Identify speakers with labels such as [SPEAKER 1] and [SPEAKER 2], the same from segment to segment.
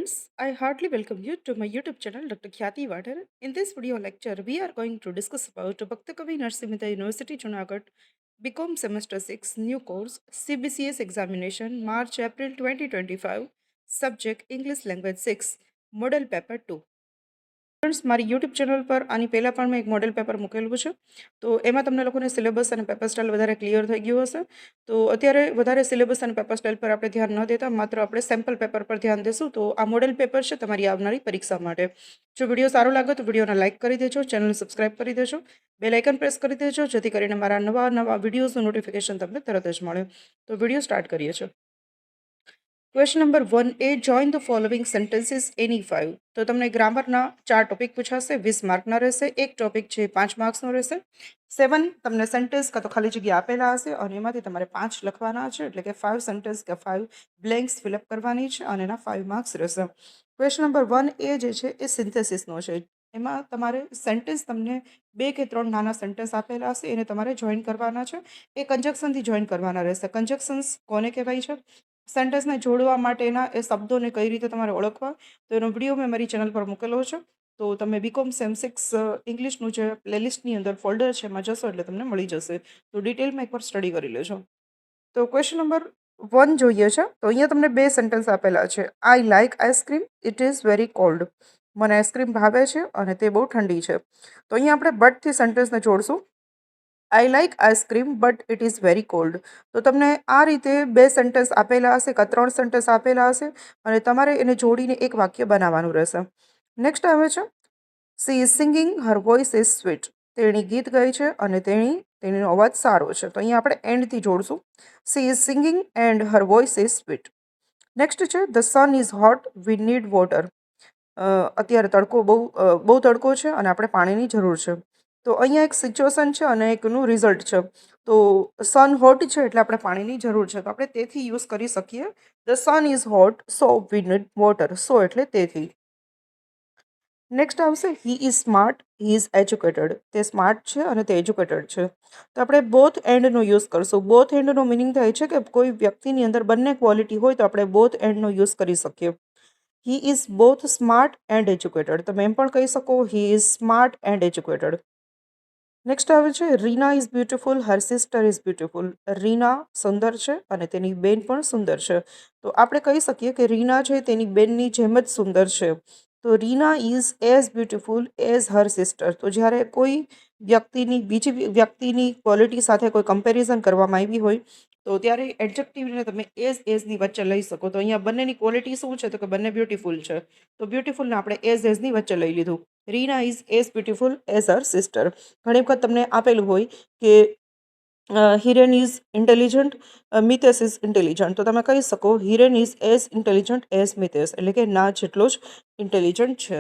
[SPEAKER 1] friends, I heartily welcome you to my YouTube channel Dr. Khyati Vadar. In this video lecture, we are going to discuss about Bhakta Kavi Narasimha University Junagadh BCom Semester 6 New Course CBCS Examination March April 2025 Subject English Language 6 Model Paper 2. Friends મારી YouTube channel પર આની પહેલાં પણ મેં એક model paper મૂકેલું છે તો એમાં તમને લોકોને સિલેબસ અને પેપર સ્ટાઇલ વધારે ક્લિયર થઈ ગયું હશે તો અત્યારે વધારે સિલેબસ અને પેપર સ્ટાઇલ પર આપણે ધ્યાન ન દેતા માત્ર આપણે સેમ્પલ પેપર પર ધ્યાન દેશું તો આ મોડેલ પેપર છે તમારી આવનારી પરીક્ષા માટે જો વિડીયો સારો લાગે તો વિડીયોને લાઇક કરી દેજો ચેનલ સબસ્ક્રાઇબ કરી દેજો બેલ આઇકન પ્રેસ કરી દેજો જેથી કરીને મારા નવા વિડીયોઝનું નોટિફિકેશન તમને તરત જ મળે તો વિડીયો સ્ટાર્ટ કરીએ છીએ question number 1A join the following sentences any 5 તો તમને ગ્રામરના 4 ટોપિક પૂછાશે 20 માર્કના રહેશે એક ટોપિક છે 5 માર્ક્સનો રહેશે 7 તમને સેન્ટેન્સ કાં તો ખાલી જગ્યા આપેલા હશે અને એમાંથી તમારે 5 લખવાના છે એટલે કે 5 સેન્ટેન્સ કે 5 બ્લેન્ક્સ ફિલઅપ કરવાની છે અને એના 5 માર્ક્સ રહેશે ક્વેશ્ચન નંબર 1A જે છે એ સિન્થેસિસનો છે એમાં તમારે સેન્ટેન્સ તમને 2 કે 3 નાના સેન્ટેન્સ આપેલા હશે એને તમારે જોઈન કરવાના છે એ કંજક્શનથી જોઈન કરવાના રહેશે કંજક્શન્સ કોને કહેવાય છે સેન્ટેન્સને જોડવા માટેના એ શબ્દોને કઈ રીતે તમારે ઓળખવા તો એનો વિડીયો મેં મારી ચેનલ પર મૂકેલો છે તો તમે બીકોમ સેમ 6 ઇંગ્લિશનું જે પ્લેલિસ્ટની અંદર ફોલ્ડર છે એમાં જશો એટલે તમને મળી જશે તો ડિટેલમાં એકવાર સ્ટડી કરી લેજો તો ક્વેશ્ચન નંબર 1 જોઈએ છે તો અહીંયા તમને 2 સેન્ટેન્સ આપેલા છે આઈ like ice cream it is very cold મને આઈસ્ક્રીમ ભાવે છે અને તે બહુ ઠંડી છે તો અહીંયા આપણે બટથી સેન્ટેન્સને જોડશું I like ice cream but it is very cold તો તમને આ રીતે 2 સેન્ટેન્સ આપેલા હશે કાં 3 સેન્ટેન્સ આપેલા હશે અને તમારે એને જોડીને એક વાક્ય બનાવવાનું રહેશે નેક્સ્ટ આવે છે C is singing Har voice is sweet તેણી ગીત ગાય છે અને તેણીનો અવાજ સારો છે તો અહીંયા આપણે એન્ડથી જોડશું she is singing and her voice is sweet next છે the sun is hot we need water અત્યારે બહુ તડકો છે અને આપણે પાણીની જરૂર છે તો અહીંયા એક સિચ્યુએશન છે અને એકનું રિઝલ્ટ છે તો સન હોટ છે એટલે આપણે પાણીની જરૂર છે તો આપણે તેથી યુઝ કરી શકીએ the sun is hot so we need water so એટલે તેથી નેક્સ્ટ આવશે he is smart he is educated તે સ્માર્ટ છે અને તે એજ્યુકેટેડ છે તો આપણે બોથ એન્ડનો યુઝ કરશું બોથ એન્ડનો મિનિંગ થાય છે કે કોઈ વ્યક્તિની અંદર બંને ક્વોલિટી હોય તો આપણે બોથ એન્ડનો યુઝ કરી શકીએ he is both smart and educated તમે એમ પણ કહી શકો he is smart and educated next આવે છે Reena is beautiful her sister is beautiful Reena સુંદર છે અને તેની બેન પણ સુંદર છે તો આપણે કહી શકીએ કે રીના છે તેની બેનની જેમ જ સુંદર છે તો Reena is as beautiful as her sister તો જ્યારે કોઈ બીજી વ્યક્તિની ક્વોલિટી સાથે કોઈ કમ્પેરિઝન કરવામાં આવી હોય તો ત્યારે એડજેક્ટિવને તમે એઝની વચ્ચે લઈ શકો તો અહીંયા બંનેની ક્વોલિટી શું છે તો કે બંને બ્યુટિફુલ છે તો બ્યુટિફુલને આપણે એઝની વચ્ચે લઈ લીધું Reena is as beautiful as her sister ઘણી વખત તમને આપેલું હોય કે Hiren is intelligent Mitesh is intelligent તો તમે કહી શકો Hiren is as intelligent as Mitesh એટલે કે ના જેટલો જ ઇન્ટેલિજન્ટ છે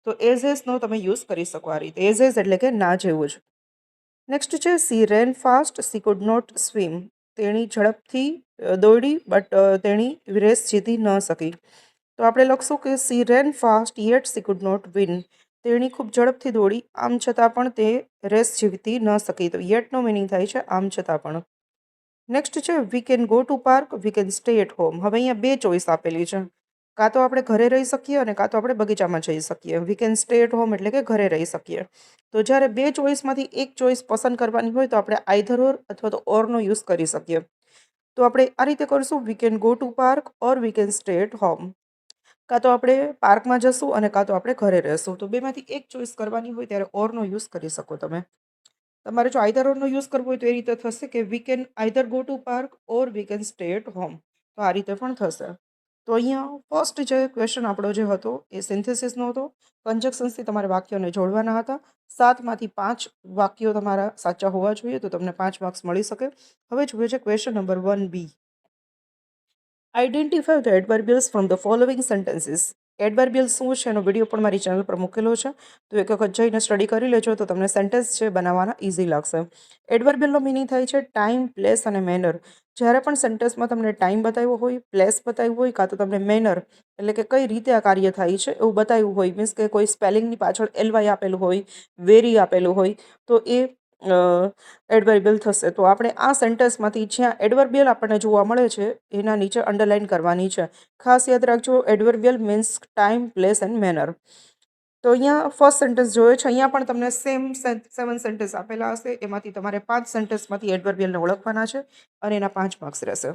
[SPEAKER 1] તો એઝનો તમે યુઝ કરી શકો આ રીતે એઝ એટલે કે ના જેવું જ નેક્સ્ટ છે she ran fast she could not swim તેણી ઝડપથી દોડી બટ તેણી રેસ જીતી ન શકી તો આપણે લખશું કે she ran fast yet she could not win તેણી ખૂબ ઝડપથી દોડી આમ છતાં પણ તે રેસ જીતી ન શકી તો યેટનો મિનિંગ થાય છે આમ છતાં પણ નેક્સ્ટ છે we can go to park we can stay at home હવે અહીંયા 2 ચોઈસ આપેલી છે કાં તો આપણે ઘરે રહી શકીએ અને કાં તો આપણે બગીચામાં જઈ શકીએ we can stay at home એટલે કે ઘરે રહી શકીએ તો જ્યારે 2 ચોઈસમાંથી એક ચોઈસ પસંદ કરવાની હોય તો આપણે આઈધર ઓર અથવા તો ઓરનો યુઝ કરી શકીએ તો આપણે આ રીતે કરશું we can go to park or we can stay at home કાં તો આપણે પાર્કમાં જશું અને કાં તો આપણે ઘરે રહેશું તો બેમાંથી એક ચોઈસ કરવાની હોય ત્યારે ઓરનો યુઝ કરી શકો તમે તમારે જો આઈધર ઓરનો યુઝ કરવો હોય તો એ રીતે થશે કે we can either go to park or we can stay at home તો આ રીતે પણ થશે તો અહીંયા ફર્સ્ટ જે ક્વેશ્ચન આપણો જે હતો એ સિન્થેસિસનો હતો કંજક્શન્સથી તમારે વાક્યોને જોડવાના હતા 7માંથી 5 વાક્યો તમારા સાચા હોવા જોઈએ તો તમને 5 માર્ક્સ મળી શકે હવે જોઈએ છે question number 1B identify the adverbials from the following sentences adverbials શું છે એનો વિડીયો પણ મારી ચેનલ પર મૂકેલો છે તો એક વખત જઈને સ્ટડી કરી લેજો તો તમને સેન્ટેન્સ છે બનાવવાના ઇઝી લાગશે એડવર્બિયલનો મિનિંગ થાય છે ટાઈમ પ્લેસ અને મેનર જ્યારે પણ સેન્ટેન્સમાં તમને ટાઈમ બતાવ્યો હોય પ્લેસ બતાવ્યું હોય કાં તો તમને મેનર એટલે કે કઈ રીતે આ કાર્ય થાય છે એવું બતાવ્યું હોય મીન્સ કે કોઈ સ્પેલિંગની પાછળ એલવાય આપેલું હોય વેરી આપેલું હોય તો એ એડવર્બિયલ થશે. તો આપણે આ સેન્ટેન્સમાંથી જ્યાં એડવર્બિયલ આપણને જોવા મળે છે એના નીચે અંડરલાઇન કરવાની છે. ખાસ યાદ રાખજો, adverbial means time, place and manner. તો અહીંયા ફર્સ્ટ સેન્ટેન્સ જોયો છે. અહીંયા પણ તમને સેમ 7 સેન્ટેન્સ આપેલા હશે. એમાંથી તમારે 5 સેન્ટેન્સમાંથી એડવર્બિયલને ઓળખવાના છે અને એના 5 માર્ક્સ રહેશે.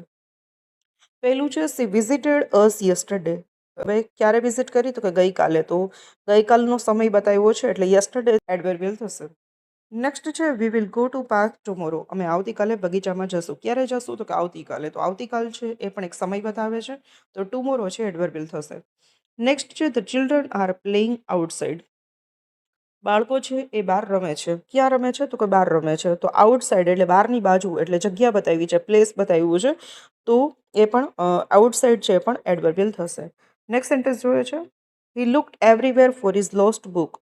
[SPEAKER 1] પહેલું છે સી વિઝિટેડ અસ યસ્ટરડે. હવે ક્યારે વિઝિટ કરી? તો કે ગઈકાલે. તો ગઈકાલનો સમય બતાવ્યો છે એટલે યસ્ટરડે એડવર્બિયલ થશે. નેક્સ્ટ છે we will go to park tomorrow. અમે આવતીકાલે બગીચામાં જશું. ક્યારે જશું? તો કે આવતીકાલે. તો આવતીકાલ છે એ પણ એક સમય બતાવે છે. તો ટુમોરો છે એડવર્બિયલ થશે. નેક્સ્ટ છે the children are playing outside. બાળકો છે એ બહાર રમે છે. ક્યાં રમે છે? તો કે બહાર રમે છે. તો આઉટસાઇડ એટલે બહારની બાજુ, એટલે જગ્યા બતાવી છે, પ્લેસ બતાવ્યું છે. તો એ પણ આઉટસાઇડ છે એ પણ એડવર્બિયલ થશે. નેક્સ્ટ સેન્ટેન્સ જોયો છે he looked everywhere for his lost book.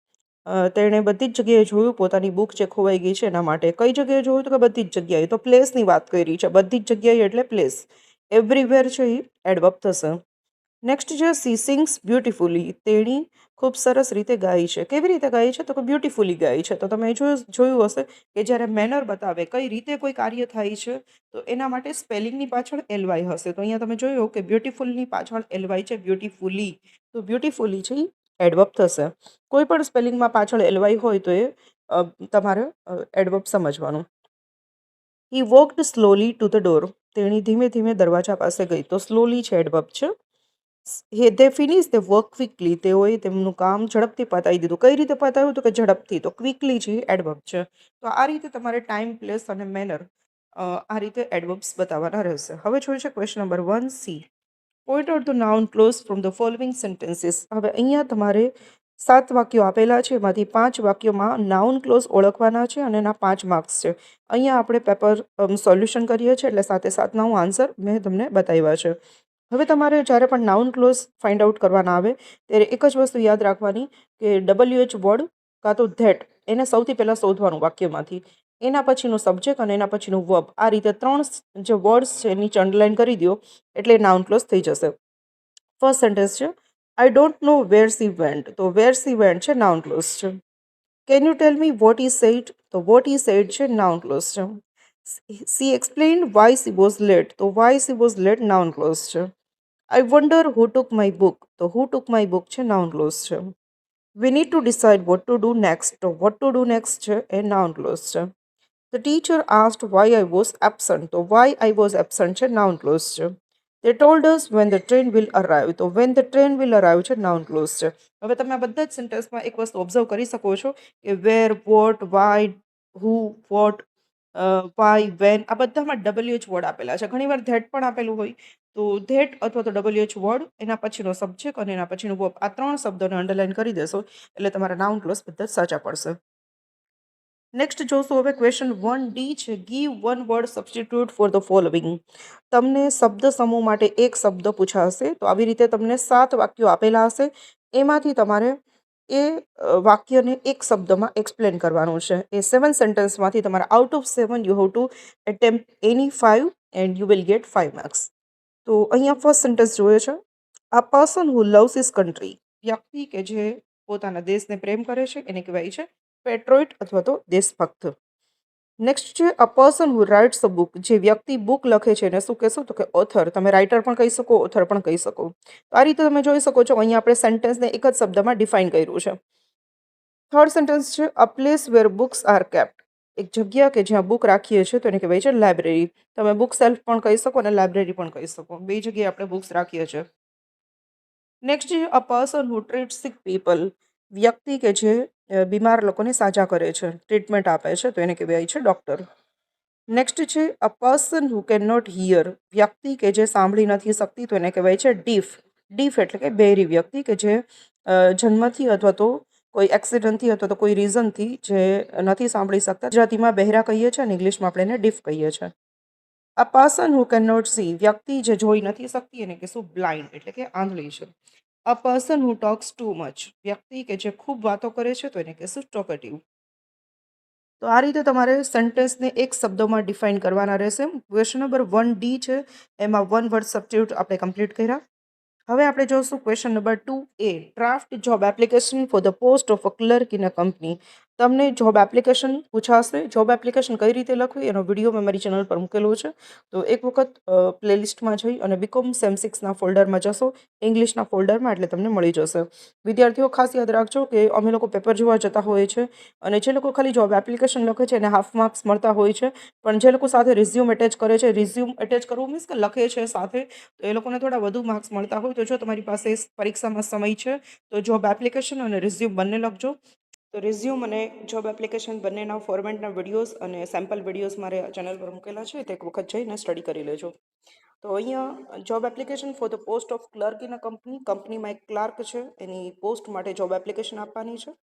[SPEAKER 1] તેણે બધી જ જગ્યાએ જોયું પોતાની બુક જે ખોવાઈ ગઈ છે એના માટે. કઈ જગ્યાએ જોયું? તો કે બધી જ જગ્યાએ. તો પ્લેસની વાત કરી છે. બધી જ જગ્યાએ એટલે પ્લેસ. એવરીવેર છે એ એડવર્બ થશે. નેક્સ્ટ છે સી સિંગ્સ બ્યુટિફુલી. તેણી ખૂબ સરસ રીતે ગાય છે. કેવી રીતે ગાય છે? તો કે બ્યુટિફુલી ગાય છે. તો તમે જોયું હશે કે જ્યારે મેનર બતાવે કઈ રીતે કોઈ કાર્ય થાય છે તો એના માટે સ્પેલિંગની પાછળ એલવાય હશે. તો અહીંયા તમે જોયું કે બ્યુટિફુલની પાછળ એલવાય છે બ્યુટિફુલી. તો બ્યુટિફુલી છે એ એડવર્બ થશે. કોઈ પણ સ્પેલિંગમાં પાછળ એલવાય હોય તો એ તમારે એડવર્બ સમજવાનું. He walked slowly to the door. તેણી ધીમે ધીમે દરવાજા પાસે ગઈ. તો સ્લોલી છે એડવર્બ છે. દે ફિનિશ ધ વર્ક ક્વિકલી. તેઓએ તેમનું કામ ઝડપથી પતાવી દીધું. કઈ રીતે પતાવ્યું? તો કે ઝડપથી. તો ક્વિકલી છે એડવર્બ છે. તો આ રીતે તમારે ટાઈમ, પ્લેસ અને મેનર આ રીતે એડવર્બ્સ બતાવવાના રહેશે. હવે જોઈએ છે question number 1C. Point out the noun clause from the following sentences. હવે અહીંયા તમારે 7 વાક્યો આપેલા છે. એમાંથી 5 વાક્યોમાં નાઉન ક્લોઝ ઓળખવાના છે અને એના 5 માર્ક્સ છે. અહીંયા આપણે પેપર સોલ્યુશન કરીએ છીએ એટલે સાથે સાથના હું આન્સર મેં તમને બતાવ્યા છે. હવે તમારે જ્યારે પણ નાઉન ક્લોઝ ફાઇન્ડ આઉટ કરવાના આવે ત્યારે એક જ વસ્તુ યાદ રાખવાની કે WH વર્ડ કાં તો ધેટ એને સૌથી પહેલાં શોધવાનું વાક્યમાંથી. એના પછીનું સબ્જેક્ટ અને એના પછીનું વર્બ. આ રીતે 3 જે વર્ડ્સ છે નીચે અંડરલાઇન કરી દો એટલે નાઉન ક્લોઝ થઈ જશે. ફર્સ્ટ સેન્ટેન્સ છે I don't know where she went. તો વેર સી વેન્ટ છે નાઉન ક્લોઝ છે. Can you tell me what is said? તો વોટ ઇઝ સેડ છે નાઉન ક્લોઝ છે. She explained why she was late. તો why she was late noun clause છે. I wonder who took my book. તો who took my book છે noun clause છે. We need to decide what to do next. તો what to do next છે a noun clause છે. The teacher asked why I was absent. તો why I was absent છે noun clause છે. તે told us when the train will arrive. તો when the train will arrive છે noun clause છે. હવે તમે આ બધા જ સેન્ટેન્સમાં એક વસ્તુ ઓબ્ઝર્વ કરી શકો છો કે વેર, વોટ, વાય, હુ, વોટ, વાય, વેન આ બધામાં WH વર્ડ આપેલા છે. ઘણીવાર ધેટ પણ આપેલું હોય. તો ધેટ અથવા તો WH વર્ડ, એના પછીનો સબ્જેક્ટ અને એના પછીનું વર્બ, આ 3 શબ્દોને અંડરલાઇન કરી દેશો એટલે તમારા નાઉન ક્લોઝ બધા સાચા પડશે. નેક્સ્ટ જોશું હવે ક્વેશ્ચન 1D છે give one word substitute for the following. તમને શબ્દ સમૂહ માટે એક શબ્દ પૂછાશે. તો આવી રીતે તમને 7 વાક્યો આપેલા હશે. એમાંથી તમારે એ વાક્યને એક શબ્દમાં એક્સપ્લેન કરવાનું છે. એ 7 સેન્ટેન્સમાંથી તમારે out of 7 you have to attempt any 5 and you will get 5 marks. તો અહીંયા ફર્સ્ટ સેન્ટેન્સ જોઈએ છે a person who loves his country. વ્યક્તિ કે જે પોતાના દેશને પ્રેમ કરે છે એને કહેવાય છે પેટ્રોઇટ અથવા તો દેશભક્ત. નેક્સ્ટ છે a person who writes a book. જે વ્યક્તિ બુક લખે છે એને શું કહેશું? તો કે ઓથર. તમે રાઇટર પણ કહી શકો, ઓથર પણ કહી શકો. તો આ રીતે તમે જોઈ શકો છો અહીંયા આપણે સેન્ટેન્સને એક જ શબ્દમાં ડિફાઇન કર્યું છે. થર્ડ સેન્ટેન્સ છે a place where books are kept. એક જગ્યા કે જ્યાં બુક રાખીએ છીએ તો એને કહેવાય છે લાઇબ્રેરી. તમે બુક સેલ્ફ પણ કહી શકો અને લાઇબ્રેરી પણ કહી શકો. બે જગ્યાએ આપણે બુક્સ રાખીએ છીએ. નેક્સ્ટ છે a person who treat sick people. વ્યક્તિ કે જે બીમાર લોકોને સાજા કરે છે, ટ્રીટમેન્ટ આપે છે તો એને કહેવાય છે ડૉક્ટર. નેક્સ્ટ છે a person who can not hear. વ્યક્તિ કે જે સાંભળી નથી શકતી તો એને કહેવાય છે ડીફ. ડીફ એટલે કે બહેરી વ્યક્તિ કે જે જન્મથી અથવા તો કોઈ એક્સિડન્ટથી અથવા તો કોઈ રીઝનથી જે નથી સાંભળી શકતા. ગુજરાતીમાં બહેરા કહીએ છીએ અને ઇંગ્લિશમાં આપણે એને ડીફ કહીએ છીએ. A person who can not see. વ્યક્તિ જે જોઈ નથી શકતી એને કહેશું બ્લાઇન્ડ એટલે કે આંધળી છે. A person who talks too much. વ્યક્તિ કે જે ખૂબ વાતો કરે છે તો એને કહેશું ટોકેટિવ. તો આ રીતે તમારે સેન્ટેન્સને એક શબ્દોમાં ડિફાઇન કરવાના રહેશે. ક્વેશ્ચન નંબર 1D છે એમાં 1 વર્ડ સબસ્ટિટ્યુટ આપણે કમ્પ્લીટ કર્યા. હવે આપણે જોશું question number 2A draft job application for the post of a clerk in a company. તમને જોબ એપ્લિકેશન પૂછાશે. જોબ એપ્લિકેશન કઈ રીતે લખવી એનો વિડીયો મેં મારી ચેનલ પર મૂકેલો છે. તો એક વખત પ્લેલિસ્ટમાં જઈ અને બીકોમ સેમ 6ના ફોલ્ડરમાં જશો, ઇંગ્લિશના ફોલ્ડરમાં, એટલે તમને મળી જશે. વિદ્યાર્થીઓ ખાસ યાદ રાખજો કે અમે લોકો પેપર જોવા જતા હોઈએ છીએ અને જે લોકો ખાલી જોબ એપ્લિકેશન લખે છે એને હાફ માર્ક્સ મળતા હોય છે, પણ જે લોકો સાથે રિઝ્યુમ એટેચ કરે છે, રિઝ્યુમ એટેચ કરવું મીન્સ કે લખે છે સાથે, તો એ લોકોને થોડા વધુ માર્ક્સ મળતા હોય. તો જો તમારી પાસે પરીક્ષામાં સમય છે તો જોબ એપ્લિકેશન અને રિઝ્યુમ બંને લખજો. તો રિઝ્યુમ અને જોબ એપ્લિકેશન બંનેના ફોર્મેટના વિડીયોઝ અને સેમ્પલ વિડીયોઝ મારે ચેનલ પર મૂકેલા છે, તે એક વખત જઈને સ્ટડી કરી લેજો. તો અહીંયા job application for the post of clerk in a કંપનીમાં એક ક્લાર્ક છે એની પોસ્ટ માટે જોબ એપ્લિકેશન આપવાની છે.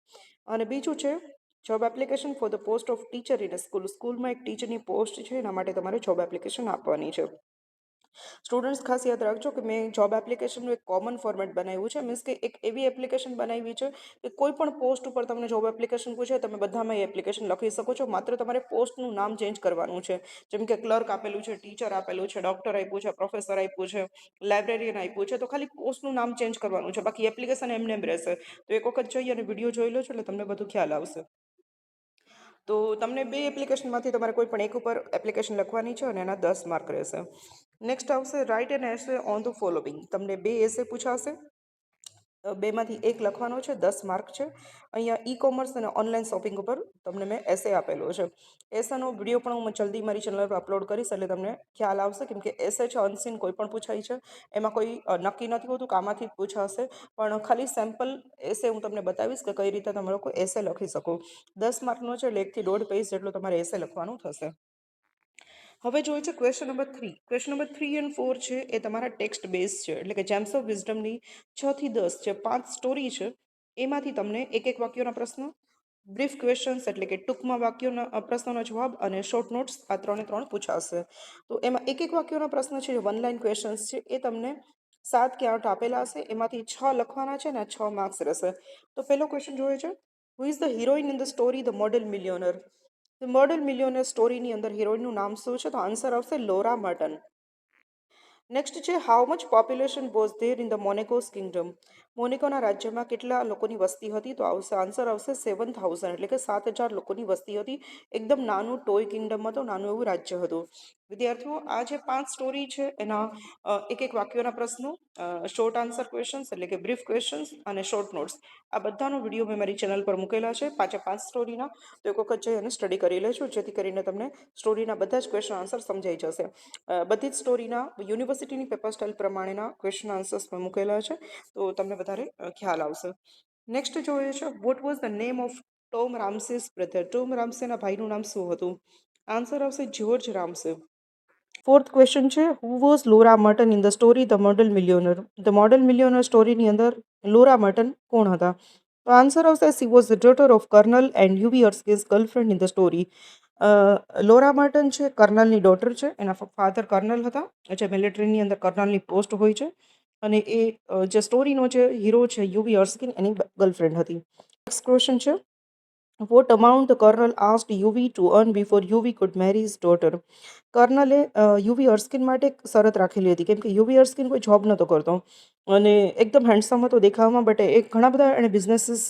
[SPEAKER 1] અને બીજું છે job application for the post of teacher in a સ્કૂલમાં એક ટીચરની પોસ્ટ છે, એના માટે તમારે જોબ એપ્લિકેશન આપવાની છે. સ્ટુડન્ટ્સ ખાસ યાદ રાખજો કે મેં જોબ એપ્લિકેશનનું એક કોમન ફોર્મેટ બનાવ્યું છે, મીન્સ કે એક એવી એપ્લિકેશન બનાવી છે કે કોઈ પણ પોસ્ટ ઉપર તમને જોબ એપ્લિકેશન પૂછે તમે બધામાં એ એપ્લિકેશન લખી શકો છો. માત્ર તમારે પોસ્ટનું નામ ચેન્જ કરવાનું છે. જેમ કે ક્લર્ક આપેલું છે, ટીચર આપેલું છે, ડૉક્ટર આપ્યું છે, પ્રોફેસર આપ્યું છે, લાઇબ્રેરિયન આપ્યું છે, તો ખાલી પોસ્ટનું નામ ચેન્જ કરવાનું છે, બાકી એપ્લિકેશન એમને એમ રહેશે. તો એક વખત જઈ અને વિડીયો જોઈ લો છો એટલે તમને બધું ખ્યાલ આવશે. તો તમને બે એપ્લિકેશનમાંથી તમારે કોઈ પણ એક ઉપર એપ્લિકેશન લખવાની છે અને એના 10 માર્ક રહેશે. નેક્સ્ટ આવશે write an essay on the following. તમને બે એસે પૂછાશે, બેમાંથી એક લખવાનો છે, 10 માર્ક છે. અહીંયા ઈ કોમર્સ અને ઓનલાઈન શોપિંગ ઉપર તમને મેં એસે આપેલો છે. એસેનો વિડીયો પણ હું જલ્દી મારી ચેનલ પર અપલોડ કરીશ એટલે તમને ખ્યાલ આવશે, કેમ કે એસે છે અનસીન કોઈ પણ પૂછાય છે, એમાં કોઈ નક્કી નથી હોતું કે આમાંથી જ પૂછાશે, પણ ખાલી સેમ્પલ એસે હું તમને બતાવીશ કે કઈ રીતે તમે લોકો એસે લખી શકો. 10 માર્કનો છે એટલે 1 થી 1.5 પેજ જેટલો તમારે એસે લખવાનું થશે. હવે જોઈએ છે ક્વેશ્ચન નંબર 3. ક્વેશ્ચન નંબર 3 અને 4 છે એ તમારા ટેક્સ્ટ બેઝ છે, એટલે કે જેમ્સ ઓફ વિઝડમની 6 થી 10 જે 5 સ્ટોરી છે એમાંથી તમને એક વાક્યોના પ્રશ્ન, બ્રીફ ક્વેશ્ચન્સ એટલે કે ટૂંકમાં વાક્યોના પ્રશ્નોનો જવાબ, અને શોર્ટ નોટ્સ, આ 3 પૂછાશે. તો એમાં એક વાક્યોના પ્રશ્ન છે, વન લાઇન ક્વેશ્ચન્સ છે, એ તમને 7 કે 8 આપેલા હશે, એમાંથી 6 લખવાના છે ને 6 માર્ક્સ રહેશે. તો પહેલો ક્વેશ્ચન જોઈએ છે, who is the heroine in the story the model millionaire. The model millionaire સ્ટોરીની અંદર હિરોઈનનું નામ શું છે? તો આન્સર આવશે લોરા મર્ટન. નેક્સ્ટ છે, how much population was there in the Monaco's kingdom. મોનેકોના રાજ્યમાં કેટલા લોકોની વસ્તી હતી? તો આન્સર આવશે 7,000, એટલે કે 7,000 લોકોની વસ્તી હતી. એકદમ નાનું ટોય કિંગડમ હતું, નાનું એવું રાજ્ય હતું. વિદ્યાર્થીઓ, આ જે 5 સ્ટોરી છે એના એક વાક્યોના પ્રશ્નો, શોર્ટ આન્સર ક્વેશ્ચન્સ એટલે કે બ્રીફ ક્વેશ્ચન્સ અને શોર્ટ નોટ્સ, આ બધાનો વિડીયો મેં મારી ચેનલ પર મૂકેલા છે 5 સ્ટોરીના. તો એક વખત જઈ અને સ્ટડી કરી લેજો, જેથી કરીને તમને સ્ટોરીના બધા જ ક્વેશ્ચન આન્સર સમજાઈ જશે. બધી જ સ્ટોરીના યુનિવર્સિટીની પેપર સ્ટાઇલ પ્રમાણેના ક્વેશ્ચન આન્સર્સ મેં મૂકેલા છે, તો તમને વધારે ખ્યાલ આવશે. નેક્સ્ટ જોઈએ છે, what was the name of Tom Ramsay's brother. Tom રામસેના ભાઈનું નામ શું હતું? આન્સર આવશે જ્યોર્જ રામસે. ફોર્થ ક્વેશ્ચન છે, who was Laura Merton in the story the model millionaire. The model millionaire સ્ટોરીની અંદર લોરા મર્ટન કોણ હતા? તો આન્સર આવશે she was the daughter of colonel and Hughie Erskine's girlfriend in the story. Laura Merton છે કર્નલની daughter છે, એના ફાધર કર્નલ હતા, જે મિલિટરીની અંદર કર્નલની પોસ્ટ હોય છે, અને એ જે સ્ટોરીનો જે હીરો છે યુવી અર્સ્કિન એની ગર્લફ્રેન્ડ હતી. નેક્સ્ટ ક્વેશ્ચન છે, what amount the colonel asked Hughie to earn before Hughie could marry his daughter. કર્નલે યુવી અર્સ્કિન માટે એક શરત રાખેલી હતી, કેમ કે યુવી અર્સ્કિન કોઈ જોબ નહોતો કરતો અને એકદમ હેન્ડસમ હતો દેખાવામાં, બટ એ ઘણા બધા એણે બિઝનેસીસ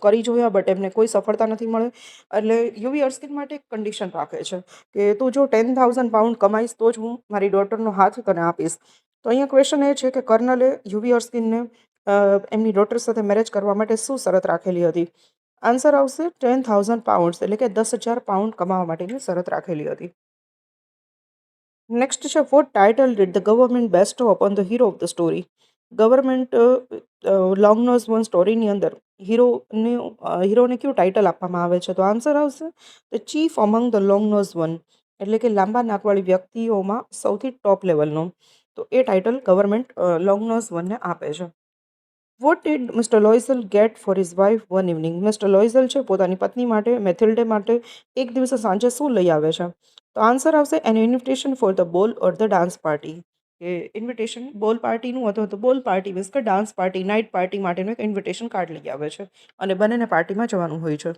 [SPEAKER 1] કરી જોયા, બટ એમને કોઈ સફળતા નથી મળી. એટલે યુવી અર્સ્કિન માટે એક કન્ડિશન રાખે છે કે તું જો 10,000 પાઉન્ડ કમાઈશ તો જ હું મારી ડોટરનો હાથ તને આપીશ. તો અહીંયા ક્વેશ્ચન એ છે કે કર્નલે યુવી અર્સ્કિનને એમની ડોટર સાથે મેરેજ કરવા માટે શું શરત રાખેલી હતી? આન્સર આવશે 10,000 પાઉન્ડ્સ, એટલે કે 10,000 પાઉન્ડ કમાવા માટેની શરત રાખેલી હતી. નેક્સ્ટ છે, what title did the government bestow upon the hero of the story. Government long nose one સ્ટોરીની અંદર હીરોને કયું ટાઇટલ આપવામાં આવે છે? તો આન્સર આવશે the chief among the long nose one, એટલે કે લાંબા નાકવાળી વ્યક્તિઓમાં સૌથી ટોપ લેવલનો. તો એ ટાઇટલ ગવર્મેન્ટ લોંગ નોઝ વનને આપે છે. What did Mr Loisel get for his wife one evening. Mr Loisel છે પોતાની પત્ની માટે, મેથિલ્ડે માટે એક દિવસે સાંજે શું લઈ આવે છે? તો આન્સર આવશે N invitation for the ball or the dance party. કે ઇન્વિટેશન બોલ પાર્ટીનું અથવા તો બોલ પાર્ટી મીન્સ કે ડાન્સ પાર્ટી, નાઇટ પાર્ટી માટેનું એક ઇન્વિટેશન કાર્ડ લઈ આવે છે અને બંનેને પાર્ટીમાં જવાનું હોય છે.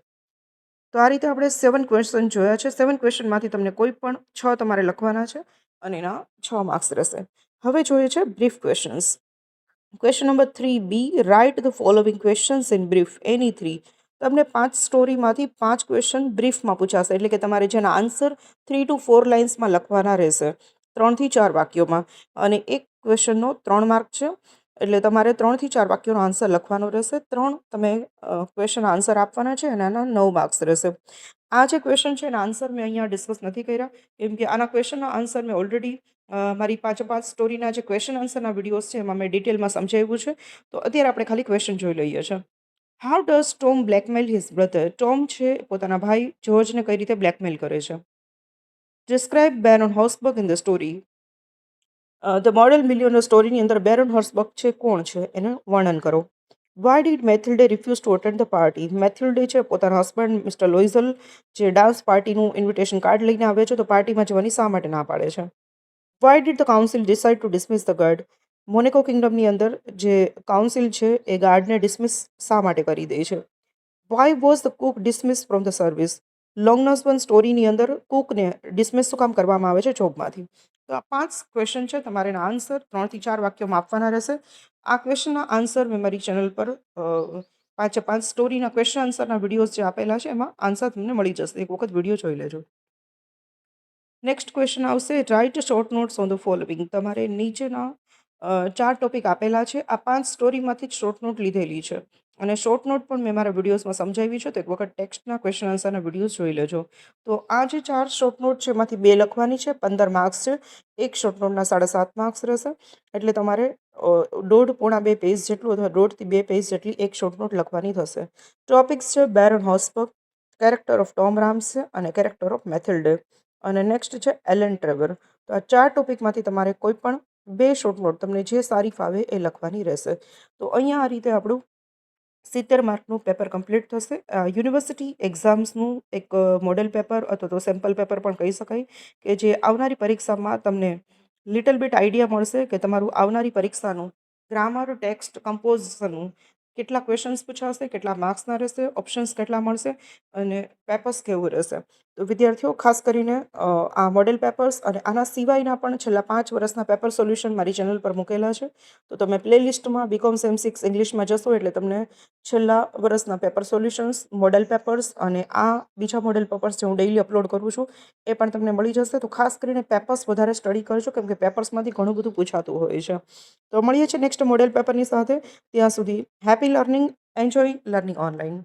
[SPEAKER 1] તો આ રીતે આપણે 7 ક્વેશ્ચન જોયા છે. 7 ક્વેશ્ચનમાંથી તમને કોઈ પણ 6 તમારે લખવાના છે અને એના 6 માર્ક્સ રહેશે. હવે જોઈએ છે brief questions. Question number 3B, write the following questions in brief, any 3. તમને 5 સ્ટોરીમાંથી 5 ક્વેશ્ચન બ્રીફમાં પૂછાશે, એટલે કે તમારે જેના આન્સર 3 to 4 લાઇન્સમાં લખવાના રહેશે, 3 થી 4 વાક્યોમાં. અને એક ક્વેશ્ચનનો 3 માર્ક છે, એટલે તમારે 3 થી 4 વાક્યોનો આન્સર લખવાનો રહેશે. 3 તમે ક્વેશ્ચન આન્સર આપવાના છે અને આના 9 માર્ક્સ રહેશે. આ જે ક્વેશ્ચન છે એના આન્સર મેં અહીંયા ડિસ્કસ નથી કર્યા, કેમ કે આના ક્વેશ્ચનના આન્સર મેં ઓલરેડી મારી 5 સ્ટોરીના જે ક્વેશ્ચન આન્સરના વિડીયોઝ છે એમાં મેં ડિટેલમાં સમજાવ્યું છે. તો અત્યારે આપણે ખાલી ક્વેશ્ચન જોઈ લઈએ છીએ. How does Tom blackmail his brother? Tom છે પોતાના ભાઈ જ્યોર્જને કઈ રીતે બ્લેકમેલ કરે છે. Describe Baron Horsberg in the story. The model millionaire સ્ટોરીની અંદર બેરોન હોર્સબર્ગ છે કોણ છે એનું વર્ણન કરો. Why did Mathilde refuse to attend the party? Mathilde છે પોતાના હસબન્ડ મિસ્ટર લોઇઝલ જે ડાન્સ પાર્ટીનું ઇન્વિટેશન કાર્ડ લઈને આવે છે, તો પાર્ટીમાં જવાની શા માટે ના પાડે છે. Why did the council decide to dismiss the guard? Monaco કિંગડમની અંદર જે કાઉન્સિલ છે એ ગાર્ડને ડિસમિસ શા માટે કરી દે છે. Why was the cook dismiss from the service? Long nose one સ્ટોરીની અંદર કુકને ડિસમિસ શું કામ કરવામાં આવે છે જોબમાંથી. તો આ 5 ક્વેશ્ચન છે, તમારે એના આન્સર 3 થી 4 વાક્યોમાં આપવાના રહેશે. આ ક્વેશ્ચનના આન્સર મેં મારી ચેનલ પર 5 સ્ટોરીના ક્વેશ્ચન આન્સરના વિડીયોઝ જે આપેલા છે એમાં આન્સર તમને મળી જશે, એક વખત વિડીયો જોઈ લેજો. નેક્સ્ટ ક્વેશ્ચન આવશે, write short notes on the following. તમારે નીચેના 4 ટોપિક આપેલા છે, આ 5 સ્ટોરીમાંથી જ શોર્ટ નોટ લીધેલી છે અને શોર્ટ નોટ પણ મેં મારા વિડીયોઝમાં સમજાવી છે, તો એક વખત ટેક્સ્ટના ક્વેશ્ચન આન્સરના વિડીયોઝ જોઈ લેજો. તો આ જે 4 શોર્ટ નોટ છે એમાંથી 2 લખવાની છે, 15 માર્ક્સ છે. એક શોર્ટ નોટના 7.5 માર્ક્સ રહેશે, એટલે તમારે 1.5-2 પેજ જેટલું અથવા 1.5 થી 2 પેજ જેટલી એક શોર્ટ નોટ લખવાની થશે. ટોપિક્સ છે બેરોન હોર્સબર્ગ, કેરેક્ટર ઓફ ટોમ રામ્સે અને કેરેક્ટર ઓફ મેથિલ્ડે. અને નેક્સ્ટ છે એલન ટ્રેવર. તો આ 4 ટોપિકમાંથી તમારે કોઈ પણ 2 શોર્ટ નોટ તમને જે સારી ફાવે એ લખવાની રહેશે. તો અહીંયા આ રીતે આપણું 70 માર્કનું પેપર કમ્પ્લીટ થશે. યુનિવર્સિટી એક્ઝામ્સનું એક મોડેલ પેપર અથવા તો સેમ્પલ પેપર પણ કહી શકાય, કે જે આવનારી પરીક્ષામાં તમને લિટલ બિટ આઈડિયા મળશે કે તમારું આવનારી પરીક્ષાનું ગ્રામર, ટેક્સ્ટ, કમ્પોઝિશનનું કેટલા ક્વેશ્ચન્સ પૂછાશે, કેટલા માર્ક્સના રહેશે, ઓપ્શન્સ કેટલા મળશે અને પેપર્સ કેવું રહેશે. તો વિદ્યાર્થીઓ ખાસ કરીને આ મોડેલ પેપર્સ અને આના સિવાયના પણ છેલ્લા 5 વર્ષના પેપર સોલ્યુશન મારી ચેનલ પર મૂકેલા છે. તો તમે પ્લેલિસ્ટમાં બીકોમ સેમ 6 ઇંગ્લિશમાં જશો એટલે તમને છેલ્લા વર્ષના પેપર સોલ્યુશન્સ, મોડેલ પેપર્સ અને આ બીજા મોડેલ પેપર્સ જે હું ડેઈલી અપલોડ કરું છું એ પણ તમને મળી જશે. તો ખાસ કરીને પેપર્સ વધારે સ્ટડી કરજો, કેમ કે પેપર્સમાંથી ઘણું બધું પૂછાતું હોય છે. તો મળીએ છીએ નેક્સ્ટ મોડેલ પેપરની સાથે. ત્યાં સુધી happy learning, enjoy learning online.